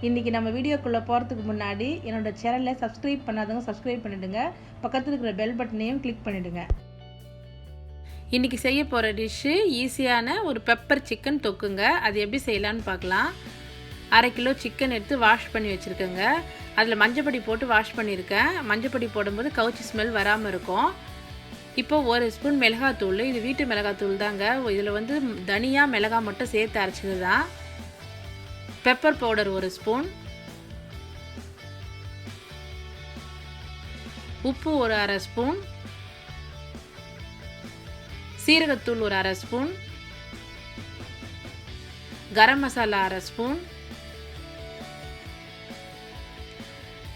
இன்றைக்கி நம்ம வீடியோக்குள்ளே போகிறதுக்கு முன்னாடி என்னோட சேனலை சப்ஸ்கிரைப் பண்ணாதவங்க சப்ஸ்கிரைப் பண்ணிவிடுங்க. பக்கத்தில் இருக்கிற பெல் பட்டனையும் கிளிக் பண்ணிவிடுங்க. இன்றைக்கி செய்ய போகிற டிஷ்ஷு ஈஸியான ஒரு பெப்பர் சிக்கன் தொக்குங்க. அது எப்படி செய்யலான்னு பார்க்கலாம். 1/2 கிலோ சிக்கன் எடுத்து வாஷ் பண்ணி வச்சுருக்கேங்க. அதில் மஞ்சப்பொடி போட்டு வாஷ் பண்ணியிருக்கேன். மஞ்சப்பொடி போடும்போது கவுச்சி ஸ்மெல் வராமல் இருக்கும். இப்போ 1 ஸ்பூன் மிளகாத்தூள், இது வீட்டு மிளகாத்தூள் தாங்க. இதில் வந்து தனியா மிளகாய் மட்டும் சேர்த்து அரைச்சது தான். பெப்பர் பவுடர் 1 ஸ்பூன், உப்பு ஒரு 1/2 ஸ்பூன், சீரகத்தூள் ஒரு 1/2 ஸ்பூன், கரம் மசாலா 1/2 ஸ்பூன்,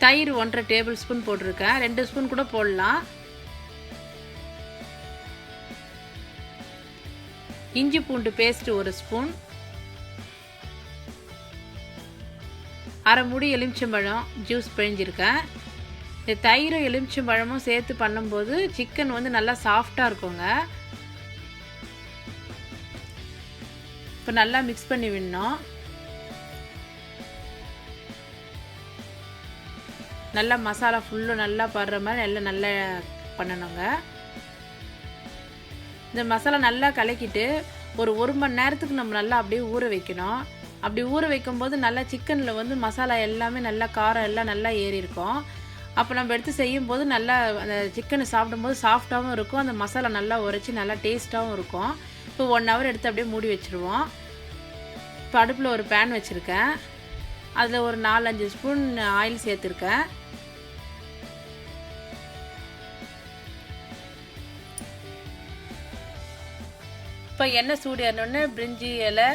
தயிர் 1.5 டேபிள் ஸ்பூன் போட்டிருக்கேன். 2 ஸ்பூன் கூட போடலாம். இஞ்சி பூண்டு பேஸ்ட் 1 ஸ்பூன், 1/2 மூடி எலுமிச்சம்பழம் ஜூஸ் பிழிஞ்சிருக்கேன். இந்த தயிரும் எலுமிச்சம்பழமும் சேர்த்து பண்ணும்போது சிக்கன் வந்து நல்லா சாஃப்டாக இருக்குங்க. இப்போ நல்லா மிக்ஸ் பண்ணி விடணும். நல்லா மசாலா ஃபுல்லும் நல்லா படுற மாதிரி எல்லாம் நல்லா பண்ணணுங்க. இந்த மசாலா நல்லா கலக்கிட்டு ஒரு 1 மணி நேரத்துக்கு நம்ம நல்லா அப்படியே ஊற வைக்கணும். அப்படி ஊற வைக்கும்போது நல்லா சிக்கனில் வந்து மசாலா எல்லாமே நல்லா காரம் எல்லாம் நல்லா ஏறி இருக்கும். அப்போ நம்ம எடுத்து செய்யும்போது நல்லா அந்த சிக்கனை சாப்பிடும்போது சாஃப்டாகவும் இருக்கும். அந்த மசாலா நல்லா உரைச்சி நல்லா டேஸ்ட்டாகவும் இருக்கும். இப்போ 1 ஹவர் எடுத்து அப்படியே மூடி வச்சுருவோம். இப்போ அடுப்பில் ஒரு பேன் வச்சுருக்கேன். அதில் ஒரு 4-5 ஸ்பூன் ஆயில் சேர்த்துருக்கேன். இப்போ எண்ணெய் சூடு ஏறினோடனே பிரிஞ்சி இலை,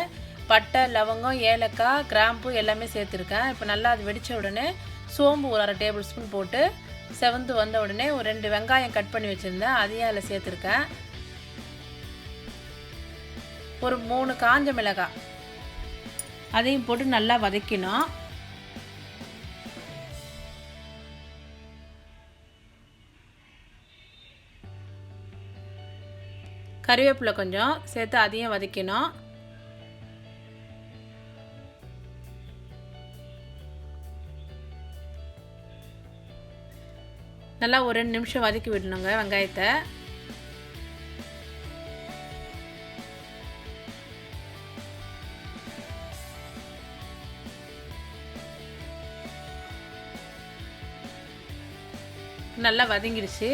பட்டை, லவங்கம், ஏலக்காய், கிராம்பு எல்லாமே சேர்த்துருக்கேன். இப்போ நல்லா அது வெடித்த உடனே சோம்பு ஒரு 1/2 டேபிள் ஸ்பூன் போட்டு செவந்து வந்த உடனே ஒரு 2 வெங்காயம் கட் பண்ணி வச்சுருந்தேன், அதையும் அதில் சேர்த்துருக்கேன். ஒரு 3 காஞ்ச மிளகாய் அதையும் போட்டு நல்லா வதக்கணும். கறிவேப்பிலை கொஞ்சம் சேர்த்து அதையும் வதக்கணும். நல்லா ஒரு 2 நிமிஷம் வதக்கி விடணுங்க வெங்காயத்தை. நல்லா வதங்கிடுச்சு.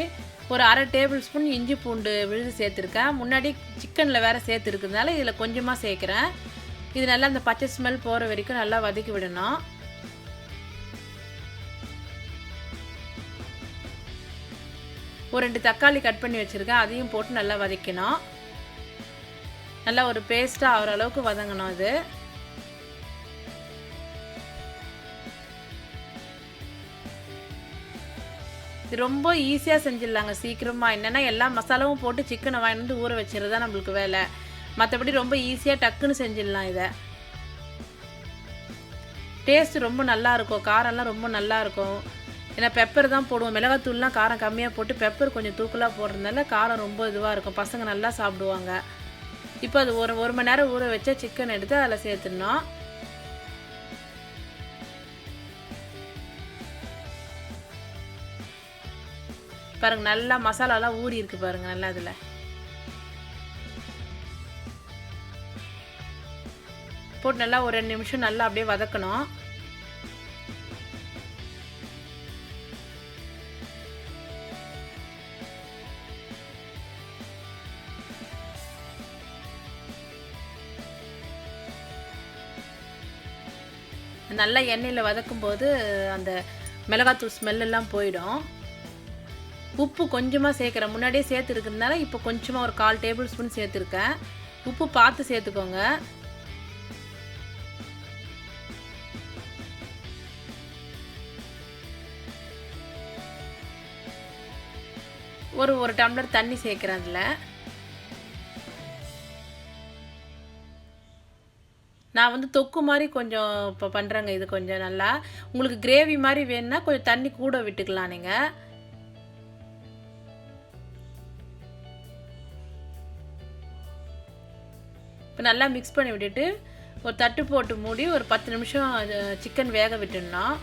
ஒரு 1/2 டேபிள் ஸ்பூன் இஞ்சி பூண்டு விழுது சேர்த்துருக்கேன். முன்னாடி சிக்கனில் வேறு சேர்த்துருக்கிறதுனால இதில் கொஞ்சமாக சேர்க்குறேன். இது நல்லா அந்த பச்சை ஸ்மெல் போகிற வரைக்கும் நல்லா வதக்கி விடணும். ஒரு 2 தக்காளி கட் பண்ணி வச்சுருக்கேன், அதையும் போட்டு நல்லா வதக்கணும். நல்லா ஒரு பேஸ்ட்டாக ஆகிற அளவுக்கு வதங்கணும். இது ரொம்ப ஈஸியாக செஞ்சிடலாங்க, சீக்கிரமாக. என்னென்னா எல்லா மசாலாவும் போட்டு சிக்கனை வாங்கிட்டு வந்து ஊற வச்சுறது தான் நம்மளுக்கு வேலை. மற்றபடி ரொம்ப ஈஸியாக டக்குன்னு செஞ்சிடலாம். இதை டேஸ்ட்டு ரொம்ப நல்லாயிருக்கும், காரம்லாம் ரொம்ப நல்லாயிருக்கும். ஏன்னா பெப்பர் தான் போடுவோம், மிளகாத்தூள்லாம் காரம் கம்மியாக போட்டு பெப்பர் கொஞ்சம் தூக்கலாக போடுறதுனால காரம் ரொம்ப இதுவாக இருக்கும், பசங்க நல்லா சாப்பிடுவாங்க. இப்போ அது ஒரு மணி நேரம் ஊற வச்ச சிக்கன் எடுத்து அதில் சேர்த்துடணும். பாருங்கள் நல்லா மசாலாலாம் ஊறி இருக்கு பாருங்கள் நல்லா. இதில் போட்டு நல்லா ஒரு 2 நிமிஷம் நல்லா அப்படியே வதக்கணும். நல்லா எண்ணெயில் வதக்கும் போது அந்த மிளகாத்தூள் ஸ்மெல்லாம் போயிடும். உப்பு கொஞ்சமாக சேர்க்குறேன், முன்னாடியே சேர்த்துருக்கிறதுனால இப்போ கொஞ்சமாக ஒரு 1/4 டேபிள் ஸ்பூன் சேர்த்துருக்கேன். உப்பு பார்த்து சேர்த்துக்கோங்க. ஒரு டம்ளர் தண்ணி சேர்க்குறேன். அதில் நான் வந்து தொக்கு மாதிரி கொஞ்சம் இப்போ பண்ணுறேங்க. இது கொஞ்சம் நல்லா உங்களுக்கு கிரேவி மாதிரி வேணுன்னா கொஞ்சம் தண்ணி கூட விட்டுக்கலாம் நீங்கள். இப்போ நல்லா மிக்ஸ் பண்ணி விட்டுட்டு ஒரு தட்டு போட்டு மூடி ஒரு 10 நிமிஷம் சிக்கன் வேக விட்டுடணும்.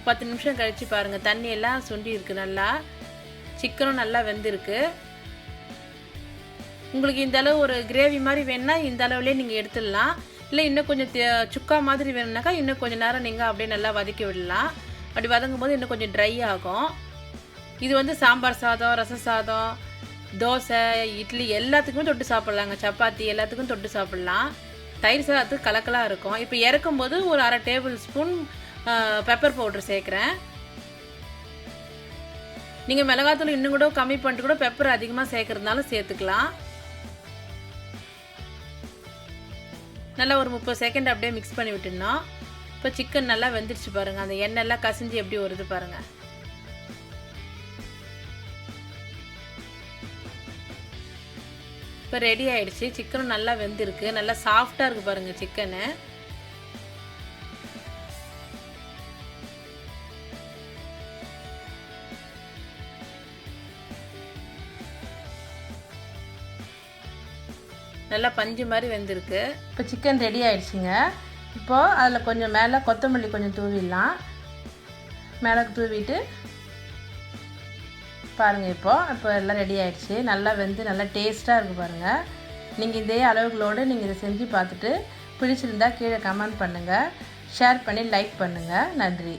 10 நிமிஷம் கழித்து பாருங்கள், தண்ணி எல்லாம் சுண்டி இருக்குது, நல்லா சிக்கனும் நல்லா வெந்திருக்கு. உங்களுக்கு இந்த அளவு ஒரு கிரேவி மாதிரி வேணுன்னா இந்த அளவுலேயே நீங்கள் எடுத்துடலாம். இல்லை இன்னும் கொஞ்சம் சுக்கா மாதிரி வேணும்னாக்கா இன்னும் கொஞ்சம் நேரம் நீங்கள் அப்படியே நல்லா வதக்கி விடலாம். அப்படி வதங்கும் போது இன்னும் கொஞ்சம் ட்ரை ஆகும். இது வந்து சாம்பார் சாதம், ரசம் சாதம், தோசை, இட்லி எல்லாத்துக்குமே தொட்டு சாப்பிட்லாங்க. சப்பாத்தி எல்லாத்துக்கும் தொட்டு சாப்பிட்லாம். தயிர் சாதத்துக்கு கலக்கலாக இருக்கும். இப்போ இறக்கும் போது ஒரு 1/2 டேபிள் ஸ்பூன் பெப்பர் பவுடர் சேர்க்குறேன். நீங்கள் மிளகாத்தூள் இன்னும் கூட கம்மி பண்ணிட்டு கூட பெப்பர் அதிகமாக சேர்க்குறதுனாலும் சேர்த்துக்கலாம். நல்லா ஒரு 30 செகண்ட் அப்படியே மிக்ஸ் பண்ணி விட்டுடணும். இப்போ சிக்கன் நல்லா வெந்துடுச்சு பாருங்கள், அந்த எண்ணெய்லாம் கசிஞ்சு எப்படி வருது பாருங்கள். இப்போ ரெடி ஆகிடுச்சு. சிக்கனும் நல்லா வெந்திருக்கு, நல்லா சாஃப்டாக இருக்குது பாருங்கள் சிக்கனு. நல்லா பஞ்சு மாதிரி வெந்திருக்கு. இப்போ சிக்கன் ரெடி ஆகிடுச்சிங்க. இப்போது அதில் கொஞ்சம் மேலே கொத்தமல்லி கொஞ்சம் தூவிடலாம். மேலே தூவிட்டு பாருங்கள், இப்போ எல்லாம் ரெடி ஆகிடுச்சு. நல்லா வெந்து நல்லா டேஸ்ட்டாக இருக்குது பாருங்கள். நீங்கள் இதே அளவுகளோடு நீங்கள் இதை செஞ்சு பார்த்துட்டு பிடிச்சிருந்தா கீழே கமெண்ட் பண்ணுங்கள், ஷேர் பண்ணி லைக் பண்ணுங்கள். நன்றி.